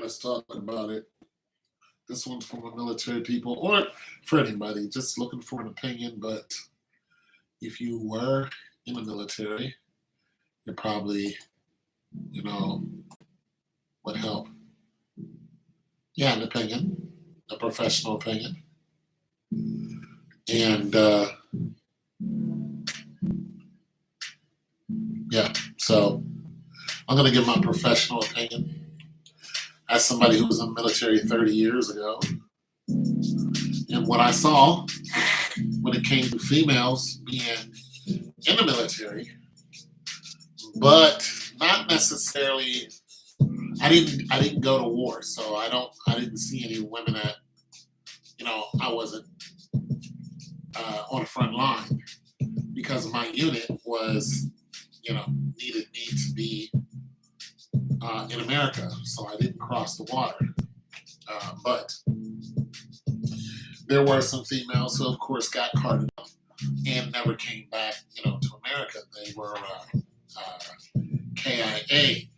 let's talk about it. This one's from a military people or for anybody just looking for an opinion. But if you were in the military, it probably, you know, would help. Yeah, an opinion, a professional opinion. And yeah, so I'm going to give my professional opinion as somebody who was in the military 30 years ago. And what I saw when it came to females being in the military, but not necessarily. I didn't go to war, so I didn't see any women that I wasn't on the front line because my unit was needed me to be in America, so I didn't cross the water. But there were some females who, of course, got carted up and never came back, to America. They were KIA.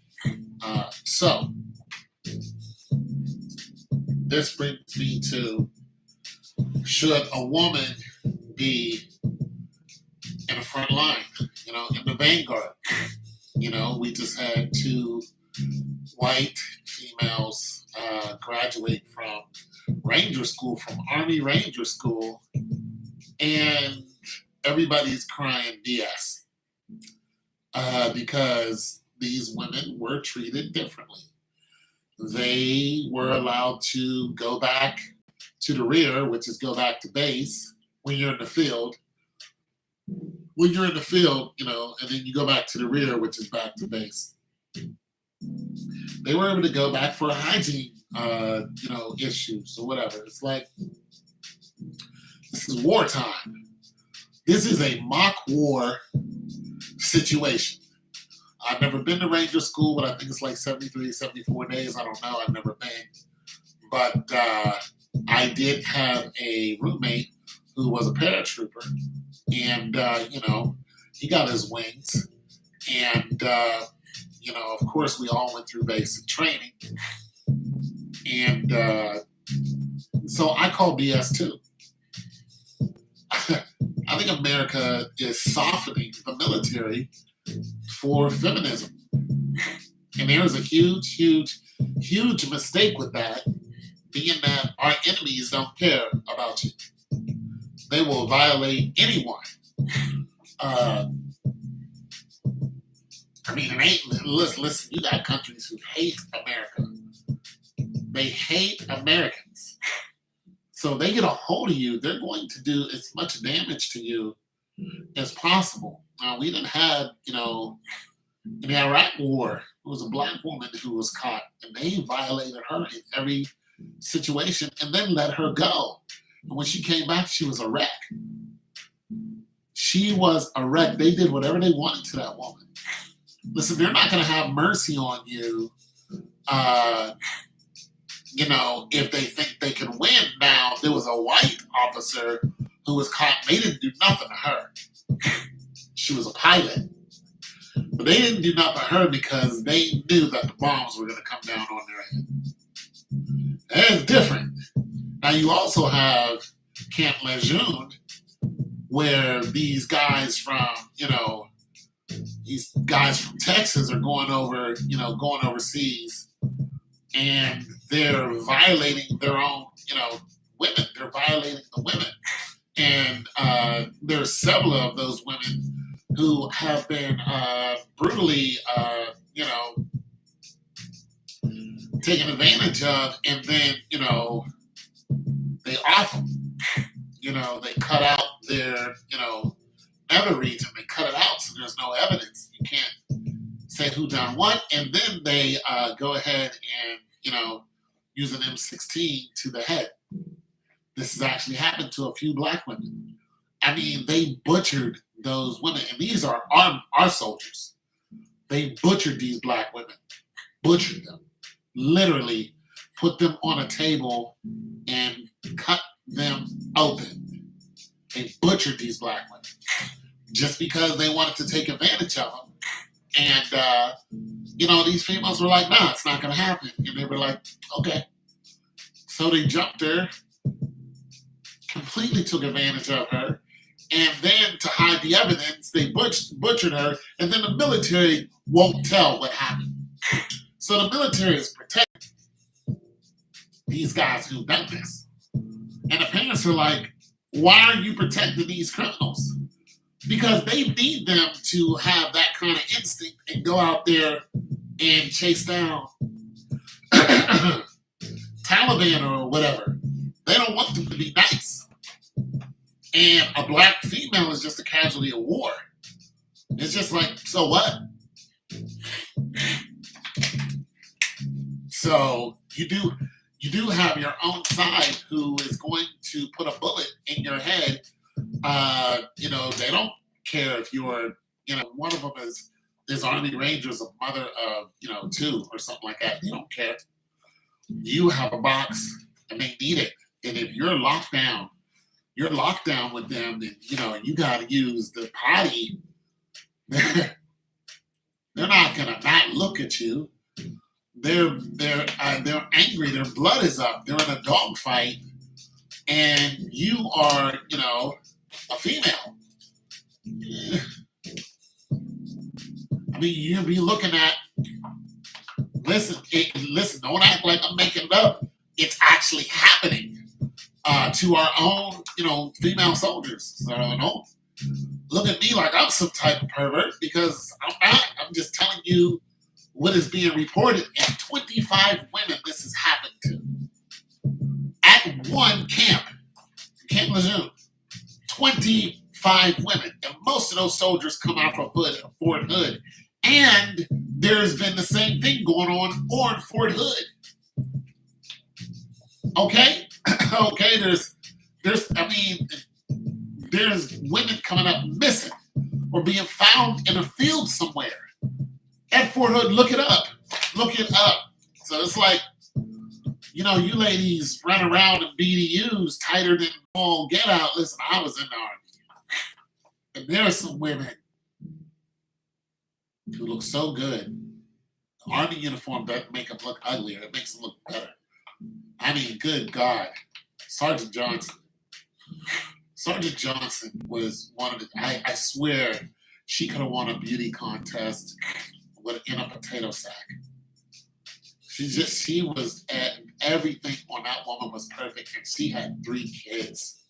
So this brings me to: should a woman be in the front line, in the vanguard? We just had two white females graduate from Ranger School, from Army Ranger School, and everybody's crying BS because these women were treated differently. They were allowed to go back to the rear, which is go back to base when you're in the field. When you're in the field, and then you go back to the rear, which is back to base. They were able to go back for hygiene, issues or whatever. It's like, this is wartime. This is a mock war situation. I've never been to Ranger School, but I think it's like 73, 74 days. I don't know. I've never been. But I did have a roommate who was a paratrooper. And, he got his wings. And, of course, we all went through basic training. And so I call BS too. I think America is softening the military for feminism. And there is a huge, huge, huge mistake with that, being that our enemies don't care about you. They will violate anyone. Listen, you got countries who hate America. They hate Americans. So they get a hold of you, they're going to do as much damage to you as possible. Now, we didn't have, in the Iraq War, it was a black woman who was caught, and they violated her in every situation and then let her go. And when she came back, she was a wreck. She was a wreck. They did whatever they wanted to that woman. Listen, they're not going to have mercy on you, if they think they can win. Now, there was a white officer who was caught. They didn't do nothing to her. She was a pilot. But they didn't do nothing to her because they knew that the bombs were going to come down on their head. That is different. Now, you also have Camp Lejeune, where these guys from Texas are going overseas, and they're violating their own, women. They're violating the women. And there's several of those women who have been brutally, taken advantage of, and then, they off them. They cut out their, nether region. They cut it out so there's no evidence. You can't say who done what. And then they go ahead and, use an M16 to the head. This has actually happened to a few black women. I mean, they butchered those women. And these are our soldiers. They butchered these black women. Butchered them. Literally put them on a table and cut them open. They butchered these black women just because they wanted to take advantage of them And, these females were like, nah, it's not going to happen. And they were like, okay. So they jumped her, completely took advantage of her. And then to hide the evidence, they butchered her. And then the military won't tell what happened. So the military is protecting these guys who've done this. And the parents are like, why are you protecting these criminals? Because they need them to have that kind of instinct and go out there and chase down Taliban or whatever. They don't want them to be nice. And a black female is just a casualty of war. It's just like, so what? So you do have your own side who is going to put a bullet in your head. They don't care if you're, one of them is Army Rangers, a mother of, two or something like that. They don't care. You have a box and they need it. And if you're locked down with them, and, you got to use the potty. They're not going to not look at you. They're angry. Their blood is up. They're in a dogfight, and you are, a female. I mean, you'll be looking at. Listen. Don't act like I'm making it up. It's actually happening to our own, female soldiers. So don't look at me like I'm some type of pervert, because I'm not. I'm just telling you what is being reported, and 25 women this has happened to. At one camp, Camp Lejeune, 25 women. And most of those soldiers come out from Fort Hood. And there's been the same thing going on Fort Hood. Okay? Okay, there's women coming up missing or being found in a field somewhere. At Fort Hood, look it up. So it's like, you ladies run around in BDUs tighter than all get out. Listen, I was in the Army. And there are some women who look so good. The Army uniform doesn't make them look uglier. It makes them look better. I mean, good God. Sergeant Johnson was one of the, I swear, she could have won a beauty contest in a potato sack. She was at everything on that woman was perfect, and she had 3 kids.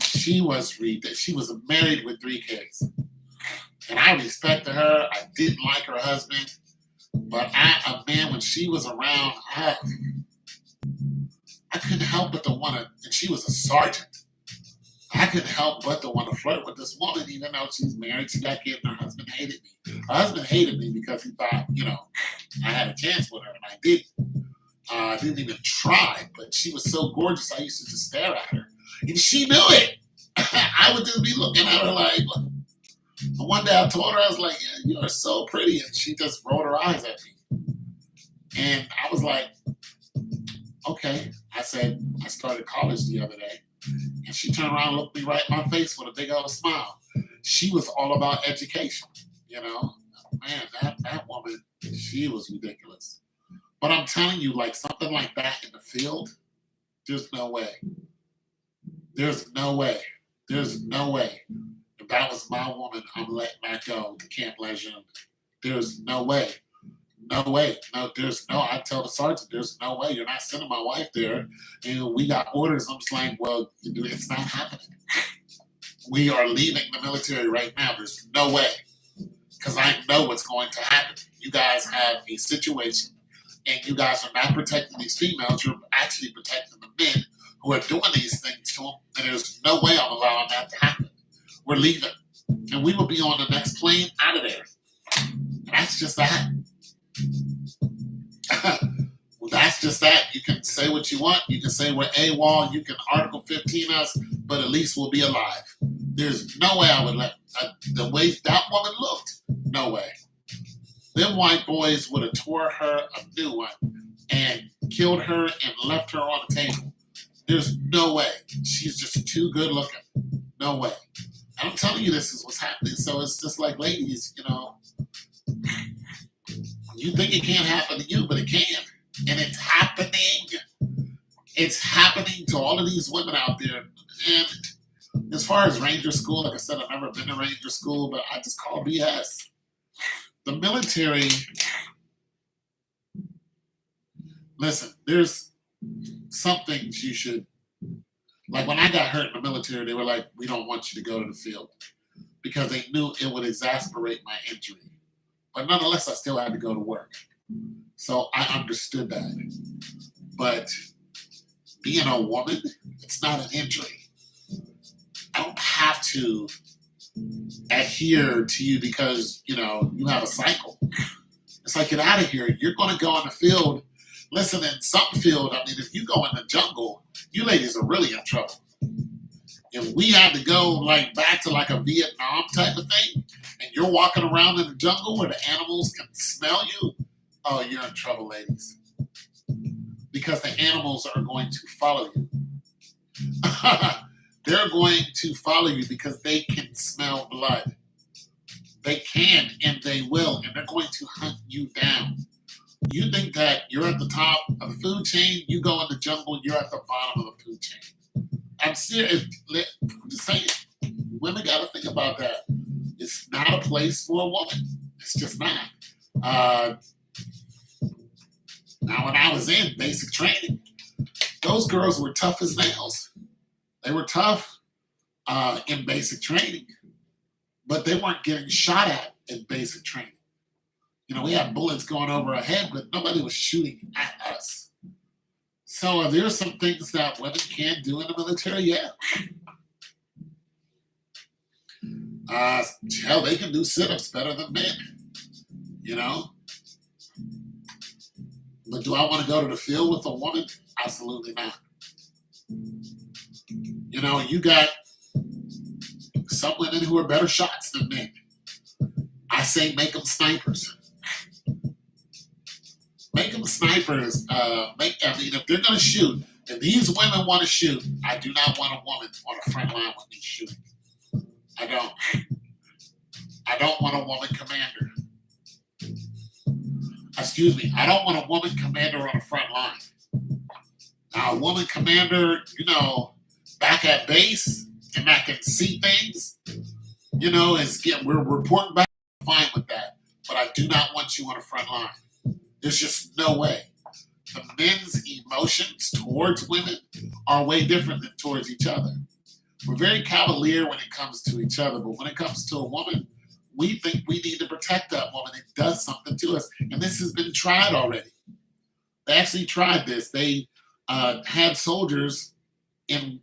She was married with 3 kids, and I respected her. I didn't like her husband, but when she was around, I couldn't help but to want to. And she was a sergeant. I couldn't help but to want to flirt with this woman, even though she's married. She got kids, and her husband hated me. Her husband hated me because he thought, I had a chance with her, and I didn't. I didn't even try, but she was so gorgeous, I used to just stare at her. And she knew it. I would just be looking at her like, one day I told her, I was like, yeah, you are so pretty. And she just rolled her eyes at me. And I was like, okay. I said, I started college the other day. And she turned around and looked me right in my face with a big old smile. She was all about education, Man, that woman, she was ridiculous. But I'm telling you, like something like that in the field, there's no way. There's no way. There's no way. If that was my woman, I'm letting that go to Camp Lejeune. There's no way. No way. No, I tell the sergeant, there's no way. You're not sending my wife there. And we got orders. I'm just like, well, it's not happening. We are leaving the military right now. There's no way. Because I know what's going to happen. You guys have a situation, and you guys are not protecting these females. You're actually protecting the men who are doing these things to them. And there's no way I'm allowing that to happen. We're leaving. And we will be on the next plane out of there. And that's just that. Well, that's just that. You can say what you want. You can say we're AWOL. You can Article 15 us, but at least we'll be alive. There's no way I would let the way that woman looked. No way. Them white boys would have tore her a new one and killed her and left her on the table. There's no way. She's just too good looking. No way. I'm telling you, this is what's happening. So it's just like, ladies, You think it can't happen to you, but it can. And it's happening. It's happening to all of these women out there. And as far as Ranger School, like I said, I've never been to Ranger School, but I just call BS. The military, listen, there's some things you should, like when I got hurt in the military, they were like, we don't want you to go to the field because they knew it would exasperate my injury. But nonetheless, I still had to go to work. So I understood that. But being a woman, it's not an injury. I don't have to adhere to you because, you have a cycle. It's like, get out of here. You're going to go in the field. Listen, in some field, I mean, if you go in the jungle, you ladies are really in trouble. If we had to go back to a Vietnam type of thing, and you're walking around in the jungle where the animals can smell you, oh, you're in trouble, ladies. Because the animals are going to follow you. They're going to follow you because they can smell blood. They can and they will, and they're going to hunt you down. You think that you're at the top of the food chain, you go in the jungle, you're at the bottom of the food chain. I'm serious. I'm just saying, women got to think about that. It's not a place for a woman. It's just not. Now, when I was in basic training, those girls were tough as nails. They were tough in basic training, but they weren't getting shot at in basic training. We had bullets going over our head, but nobody was shooting at us. So there's some things that women can do in the military, yeah. Hell, they can do sit-ups better than men, But do I want to go to the field with a woman? Absolutely not. You got some women who are better shots than men. I say make them snipers. Make them snipers. If they're going to shoot, if these women want to shoot, I do not want a woman on the front line with me shooting. I don't. I don't want a woman commander. Excuse me. I don't want a woman commander on the front line. Now, a woman commander, back at base and that can see things, we're reporting back. Fine with that. But I do not want you on the front line. There's just no way. The men's emotions towards women are way different than towards each other. We're very cavalier when it comes to each other, but when it comes to a woman, we think we need to protect that woman. It does something to us. And this has been tried already. They actually tried this. They had soldiers in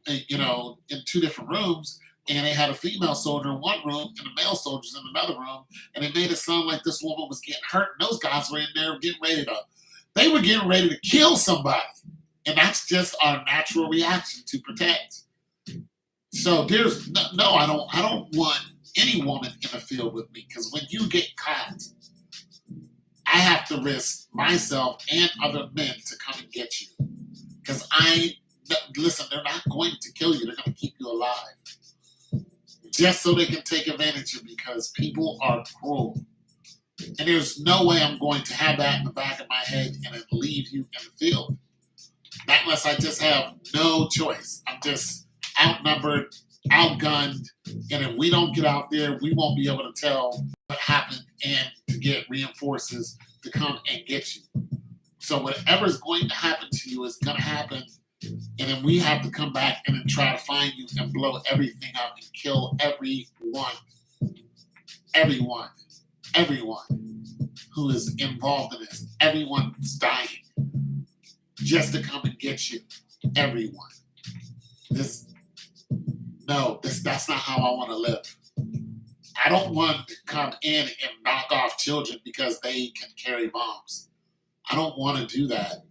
two different rooms, and they had a female soldier in one room and the male soldiers in another room, and it made it sound like this woman was getting hurt, and those guys were in there they were getting ready to kill somebody. And that's just our natural reaction to protect. So there's no, I don't want any woman in the field with me, because when you get caught, I have to risk myself and other men to come and get you. Because listen, they're not going to kill you. They're going to keep you alive. Just so they can take advantage of you, because people are cruel. And there's no way I'm going to have that in the back of my head and then leave you in the field. Not unless I just have no choice. I'm just outnumbered, outgunned, and if we don't get out there, we won't be able to tell what happened and to get reinforcements to come and get you. So whatever's going to happen to you is going to happen, and then we have to come back and then try to find you and blow everything up and kill everyone who is involved in this. Everyone's dying just to come and get you. Everyone. That's not how I want to live. I don't want to come in and knock off children because they can carry bombs. I don't want to do that.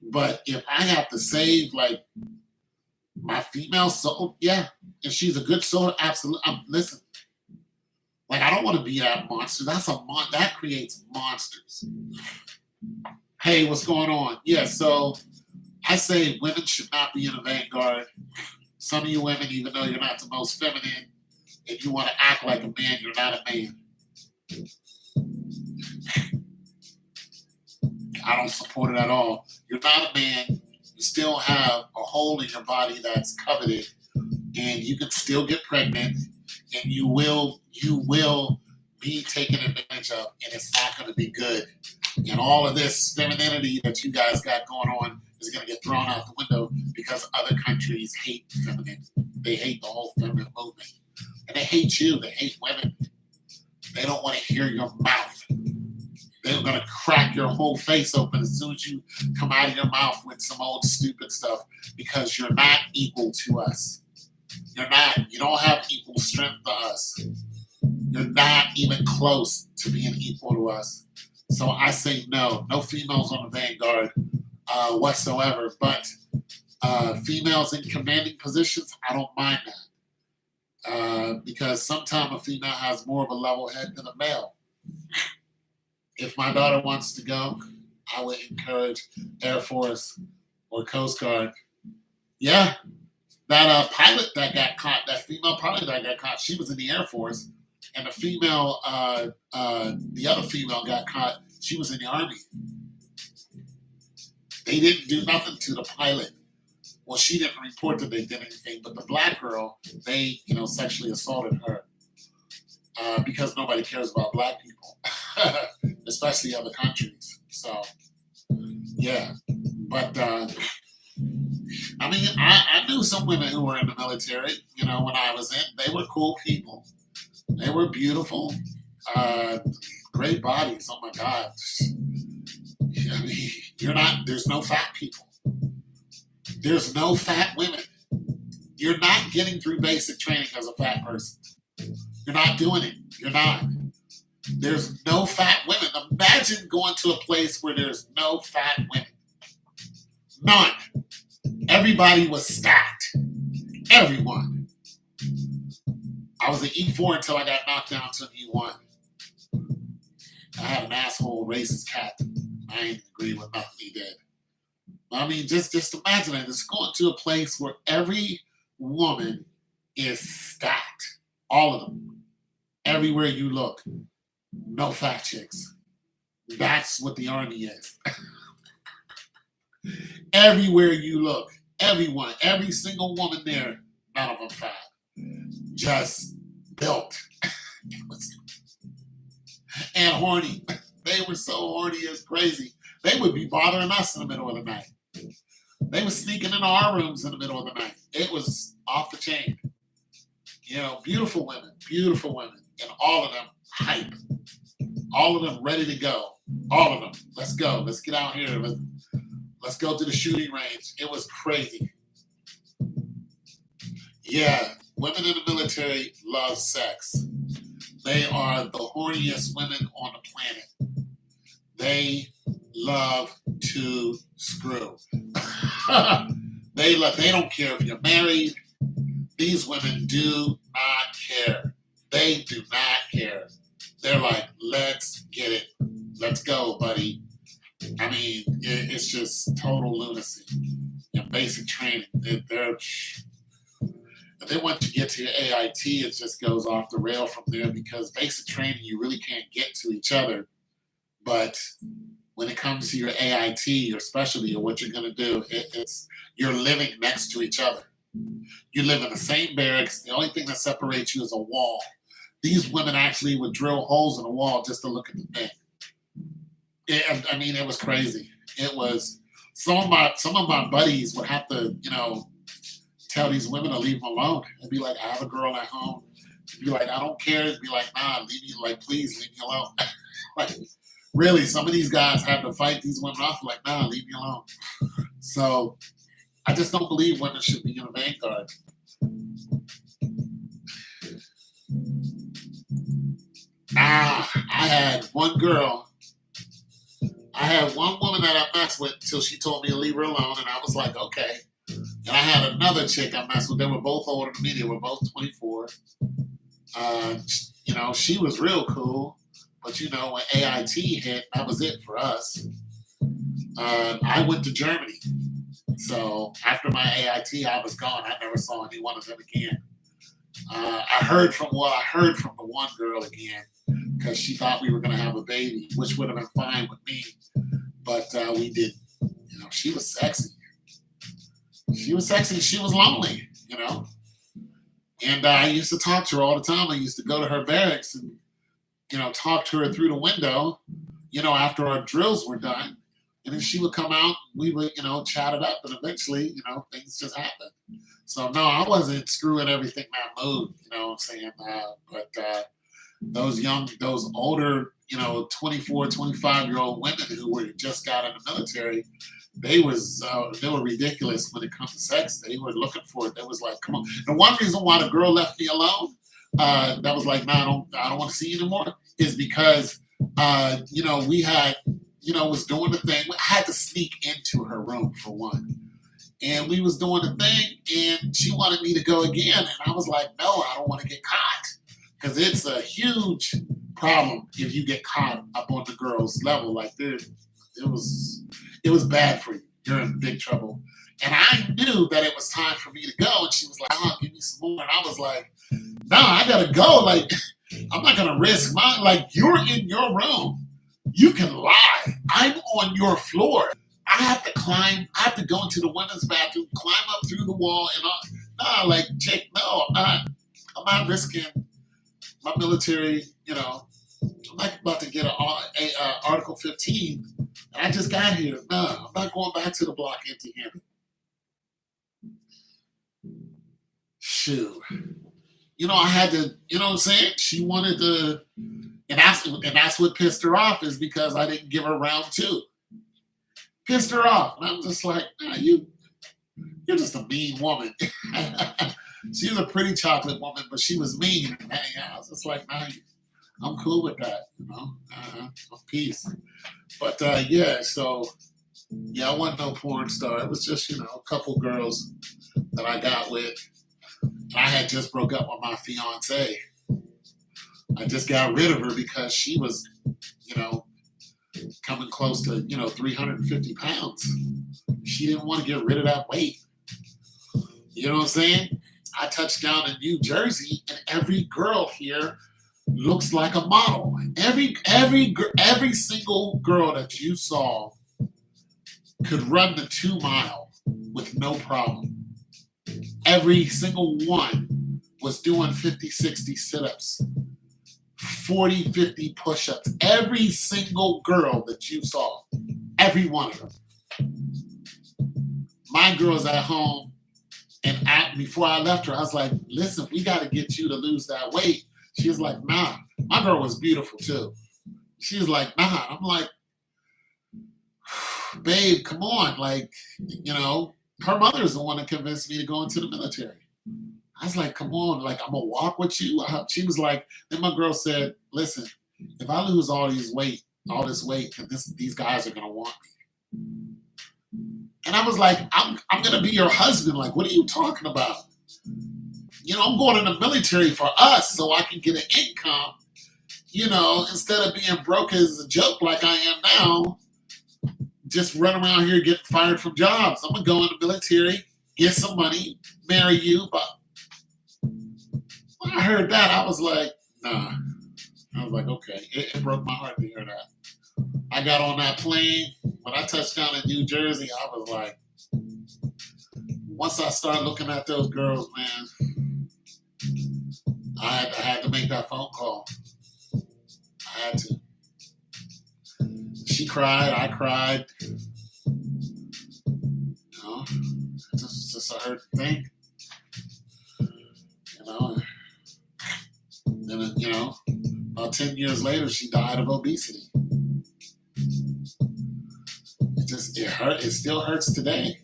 But if I have to save my female soul, yeah, and she's a good soul, absolutely. Listen, I don't want to be that monster. That creates monsters. Hey, what's going on? Yeah, so I say women should not be in the vanguard. Some of you women, even though you're not the most feminine, if you want to act like a man, you're not a man. I don't support it at all. You're not a man. You still have a hole in your body that's coveted, and you can still get pregnant, and you will be taken advantage of, and it's not going to be good. And all of this femininity that you guys got going on is going to get thrown out the window because other countries hate feminine. They hate the whole feminine movement, and they hate you. They hate women. They don't want to hear your mouth. They're going to crack your whole face open as soon as you come out of your mouth with some old stupid stuff because you're not equal to us. You're not. You don't have equal strength to us. You're not even close to being equal to us. So I say no. No females on the vanguard whatsoever. But females in commanding positions, I don't mind that. Because sometimes a female has more of a level head than a male. If my daughter wants to go, I would encourage Air Force or Coast Guard. Yeah, that pilot that got caught, that female pilot that got caught, she was in the Air Force, and the other female got caught. She was in the Army. They didn't do nothing to the pilot. Well, she didn't report that they did anything, but the black girl, they sexually assaulted her because nobody cares about black people, especially other countries. So, yeah, but. I knew some women who were in the military, when I was in. They were cool people. They were beautiful. Great bodies. Oh my God. There's no fat people. There's no fat women. You're not getting through basic training as a fat person. You're not doing it. You're not. There's no fat women. Imagine going to a place where there's no fat women. None. Everybody was stacked. Everyone. I was an E4 until I got knocked down to an E1. I had an asshole racist cat. I ain't agree with nothing he did. Just imagine it. It's going to a place where every woman is stacked. All of them. Everywhere you look. No fat chicks. That's what the Army is. Everywhere you look, everyone, every single woman there, none of them fat. Just built. And horny. They were so horny, it's crazy. They would be bothering us in the middle of the night. They were sneaking into our rooms in the middle of the night. It was off the chain. Beautiful women, and all of them hype. All of them ready to go. All of them. Let's go. Let's get out here. Let's go to the shooting range. It was crazy. Yeah, women in the military love sex. They are the horniest women on the planet. They love to screw. They don't care if you're married. These women do not care. They do not care. They're like, let's get it. Let's go, buddy. It's just total lunacy and basic training. Then once you get to your AIT, it just goes off the rail from there because basic training, you really can't get to each other. But when it comes to your AIT, your specialty, or what you're going to do, you're living next to each other. You live in the same barracks. The only thing that separates you is a wall. These women actually would drill holes in the wall just to look at the thing. It was crazy. It was some of my buddies would have to, tell these women to leave them alone. It'd be like, I have a girl at home. It'd be like, I don't care. It'd be like, nah, leave me, please leave me alone. Really, some of these guys had to fight these women off, nah, leave me alone. So I just don't believe women should be in the vanguard. I had one woman that I messed with till she told me to leave her alone, and I was like, okay. And I had another chick I messed with. They were both older than me. They were both 24. She was real cool. But, when AIT hit, that was it for us. I went to Germany. So after my AIT, I was gone. I never saw any one of them again. I heard from the one girl again because she thought we were going to have a baby, which would have been fine with me. but we did. She was sexy. She was sexy. She was lonely. And I used to talk to her all the time. I used to go to her barracks and talk to her through the window. After our drills were done, and then she would come out. We would chat it up, and eventually things just happened. So no, I wasn't screwing everything that moved. You know what I'm saying? But those older, 24, 25-year-old women who were just got in the military, they were ridiculous when it comes to sex. They were looking for it. They was like, come on. The one reason why the girl left me alone, that was like, no, I don't want to see you anymore, is because we had, was doing the thing. I had to sneak into her room for one. And we was doing the thing, and she wanted me to go again. And I was like, no, I don't want to get caught. Because it's a huge problem if you get caught up on the girl's level. Like, it was bad for you. You're in big trouble. And I knew that it was time for me to go. And she was like, oh, give me some more. And I was like, no, I got to go. Like, I'm not going to risk mine. Like, you're in your room. You can lie. I'm on your floor. I have to go into the women's bathroom, climb up through the wall, and all. Nah, like, Jake, no, I'm not risking my military, I'm not about to get a Article 15. I just got here. No, I'm not going back to the block empty-handed. Shoot. I had to, you know what I'm saying? She wanted to, and that's what pissed her off, is because I didn't give her round 2. Pissed her off. And I'm just like, nah, you're just a mean woman. She was a pretty chocolate woman, but she was mean. And I was just like, nah, I'm cool with that, peace. But so I wasn't no porn star. It was just, a couple girls that I got with. And I had just broke up with my fiance. I just got rid of her because she was, coming close to, 350 pounds. She didn't want to get rid of that weight. You know what I'm saying? I touched down in New Jersey, and every girl here looks like a model. Every single girl that you saw could run the 2 mile with no problem. Every single one was doing 50, 60 sit-ups, 40, 50 push-ups. Every single girl that you saw, every one of them. My girl's at home, and before I left her, I was like, listen, we got to get you to lose that weight. She was like, nah. My girl was beautiful, too. She was like, nah. I'm like, babe, come on. Like, her mother's the one that convinced me to go into the military. I was like, come on. Like, I'm going to walk with you. She was like, then my girl said, listen, if I lose all this weight, then these guys are going to want me. And I was like, I'm going to be your husband. Like, what are you talking about? I'm going in the military for us so I can get an income, instead of being broke as a joke like I am now, just run around here getting fired from jobs. I'm going to go in the military, get some money, marry you. But when I heard that, I was like, nah. I was like, okay. It broke my heart to hear that. I got on that plane. When I touched down in New Jersey, I was like, once I started looking at those girls, man, I had to make that phone call. I had to. She cried, I cried. It's just a hurt thing. And about 10 years later, she died of obesity. It hurt. It still hurts today.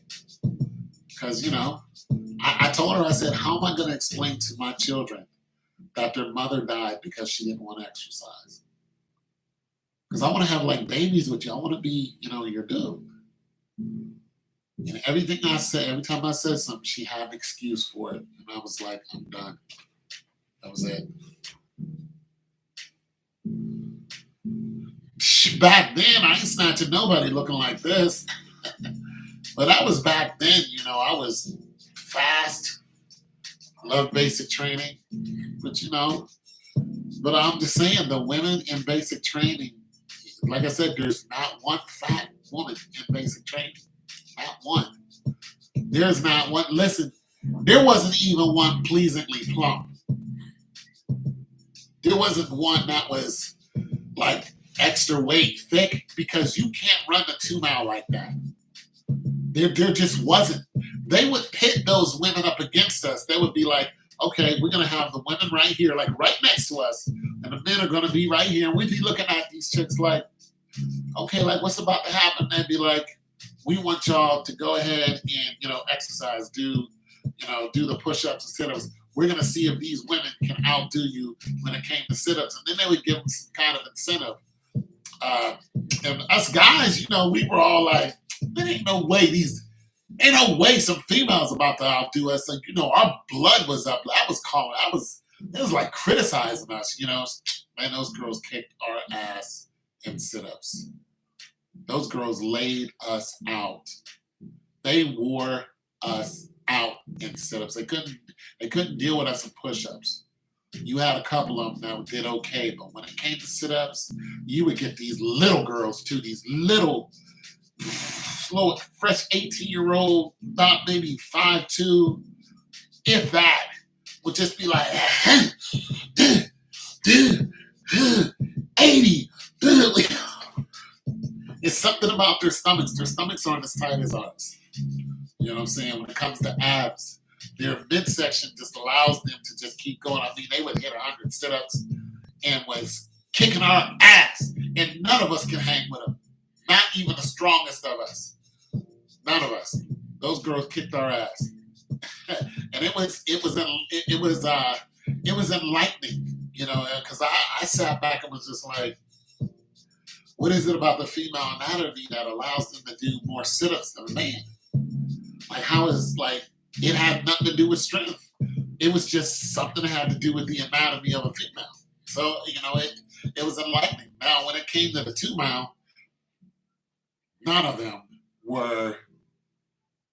Because, I told her, I said, how am I going to explain to my children that their mother died because she didn't want to exercise? Because I want to have like babies with you. I want to be, your dude. And everything I said, every time I said something, she had an excuse for it. And I was like, I'm done. That was it. Back then, I ain't snatching nobody looking like this. But that was back then, I was fast. Love basic training. But, but I'm just saying, the women in basic training, like I said, there's not one fat woman in basic training. Not one. There's not one. Listen, there wasn't even one pleasingly plump. There wasn't one that was like extra weight thick because you can't run the 2 mile like that. There just wasn't. They would pit those women up against us. They would be like, okay, we're going to have the women right here, like right next to us, and the men are going to be right here. And we'd be looking at these chicks like, okay, like what's about to happen? They'd be like, we want y'all to go ahead and, exercise, do the push-ups and sit-ups. We're going to see if these women can outdo you when it came to sit-ups. And then they would give them some kind of incentive. And us guys, we were all like, there ain't no way some females about to outdo us. Like, our blood was up. It was like criticizing us, Man, those girls kicked our ass in sit-ups. Those girls laid us out. They wore us out in sit-ups. They couldn't deal with us in push-ups. You had a couple of them that did okay, but when it came to sit-ups, you would get these little girls too, these little, slow, fresh 18-year-old, about maybe 5'2", if that, would just be like, 80. It's something about their stomachs. Their stomachs aren't as tight as ours. You know what I'm saying? When it comes to abs, their midsection just allows them to just keep going. I mean, they would hit 100 sit-ups and was kicking our ass, and none of us can hang with them. Not even the strongest of us. None of us. Those girls kicked our ass, and it was enlightening, because I sat back and was just like, what is it about the female anatomy that allows them to do more sit-ups than a man? Like, how is, like, it had nothing to do with strength. It was just something that had to do with the anatomy of a female. So, it was enlightening. Now, when it came to the 2 mile, none of them were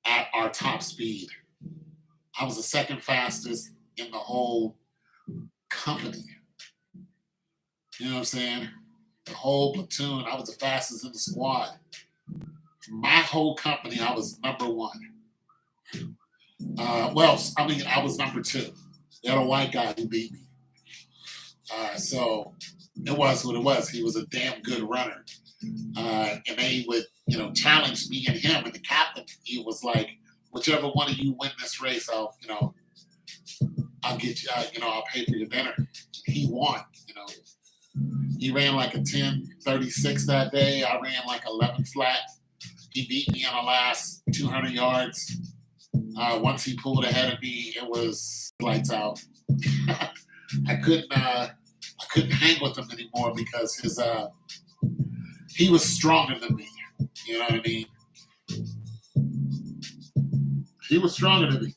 at our top speed. I was the second fastest in the whole company. You know what I'm saying? The whole platoon, I was the fastest in the squad. My whole company, I was number 1. I was number 2. They had a white guy who beat me. So it was what it was. He was a damn good runner. And they would, challenge me and him. And the captain, he was like, whichever one of you win this race, I'll get you, I'll pay for your dinner. He won, He ran like a 10:36 that day. I ran like 11 flat. He beat me on the last 200 yards. Once he pulled ahead of me, it was lights out. I couldn't hang with him anymore because he was stronger than me. You know what I mean? He was stronger than me.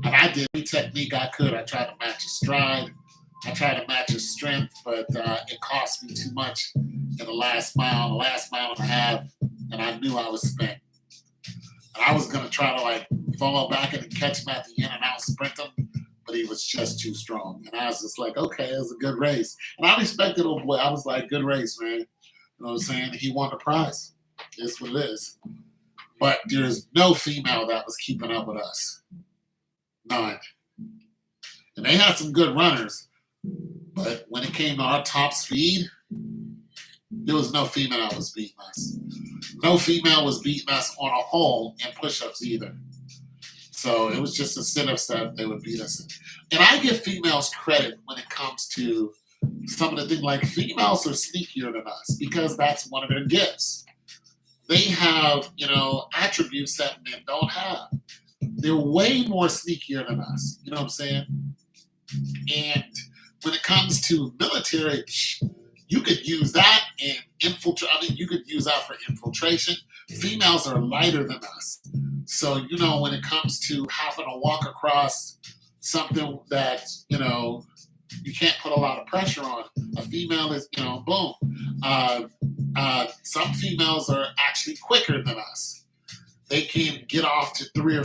And I did every technique I could. I tried to match his stride. I tried to match his strength, but it cost me too much in the last mile and a half, and I knew I was spent. And I was going to try to, like, fall back and catch him at the end and out-sprint him, but he was just too strong. And I was just like, okay, it was a good race. And I respected old boy. I was like, good race, man. You know what I'm saying? He won the prize. It's what it is. But there's no female that was keeping up with us. None. And they had some good runners. But when it came to our top speed, there was no female that was beating us. No female was beating us on a whole in push-ups either. So it was just the sit-ups that they would beat us in. And I give females credit when it comes to some of the things. Like, females are sneakier than us because that's one of their gifts. They have, attributes that men don't have. They're way more sneakier than us. You know what I'm saying? And when it comes to military, you could use that in infiltrate. I mean, you could use that for infiltration. Females are lighter than us. So, when it comes to having to walk across something that, you can't put a lot of pressure on, a female is, boom. Some females are actually quicker than us. They can get off to 3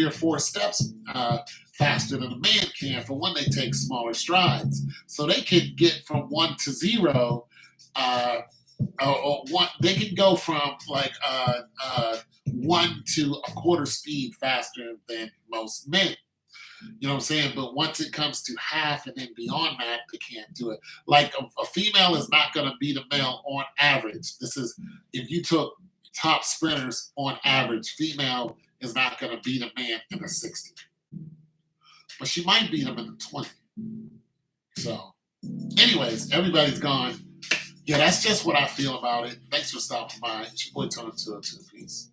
or 4 steps faster than a man can for when they take smaller strides. So they can get from 1 to 0 or one. They can go from like 1 to a quarter speed faster than most men. You know what I'm saying? But once it comes to half and then beyond that, they can't do it. Like a female is not going to beat a male on average. This is if you took top sprinters on average, female is not going to beat a man in the 60, but she might beat him in the 20. So, anyways, everybody's gone. Yeah, that's just what I feel about it. Thanks for stopping by. It's your boy Tony 202. Peace.